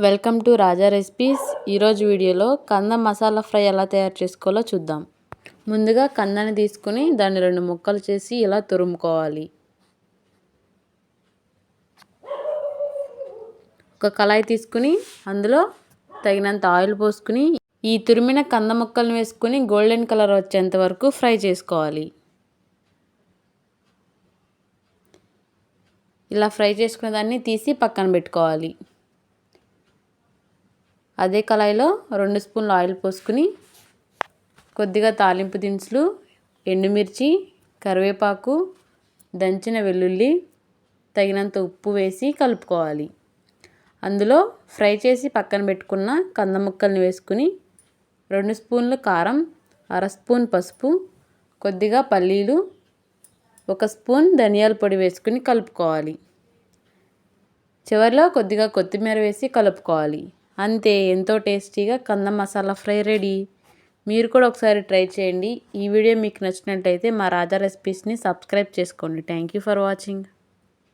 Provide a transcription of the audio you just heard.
Welcome to Raja recipes. ఈరోజు వీడియోలో కంద మసాలా ఫ్రై ఎలా తయారు చేసుకోవాలో చూద్దాం. ముందుగా కందని తీసుకుని దాన్ని 2 ముక్కలు చేసి ఇలా తురుముకోవాలి. ఒక కళాయి తీసుకుని అందులో తగినంత ఆయిల్ పోసుకుని ఈ తురిమిన కంద ముక్కలను వేసుకుని గోల్డెన్ కలర్ వచ్చేంత వరకు ఫ్రై చేసుకోవాలి. ఇలా ఫ్రై చేసుకున్న దాన్ని తీసి పక్కన పెట్టుకోవాలి. అదే కళాయిలో 2 స్పూన్ల ఆయిల్ పోసుకుని కొద్దిగా తాలింపు దినుసులు, ఎండుమిర్చి, కరివేపాకు, దంచిన వెల్లుల్లి, తగినంత ఉప్పు వేసి కలుపుకోవాలి. అందులో ఫ్రై చేసి పక్కన పెట్టుకున్న కంద ముక్కల్ని వేసుకుని 2 స్పూన్లు కారం, 1/2 స్పూన్ పసుపు, కొద్దిగా పల్లీలు, 1 స్పూన్ ధనియాల పొడి వేసుకుని కలుపుకోవాలి. చివరిలో కొద్దిగా కొత్తిమీర వేసి కలుపుకోవాలి. అంతే, ఎంతో టేస్టీగా కంద మసాలా ఫ్రై రెడీ. మీరు కూడా ఒకసారి ట్రై చేయండి. ఈ వీడియో మీకు నచ్చినట్లయితే మా రాజా రెసిపీస్ని సబ్స్క్రైబ్ చేసుకోండి. Thank you for watching.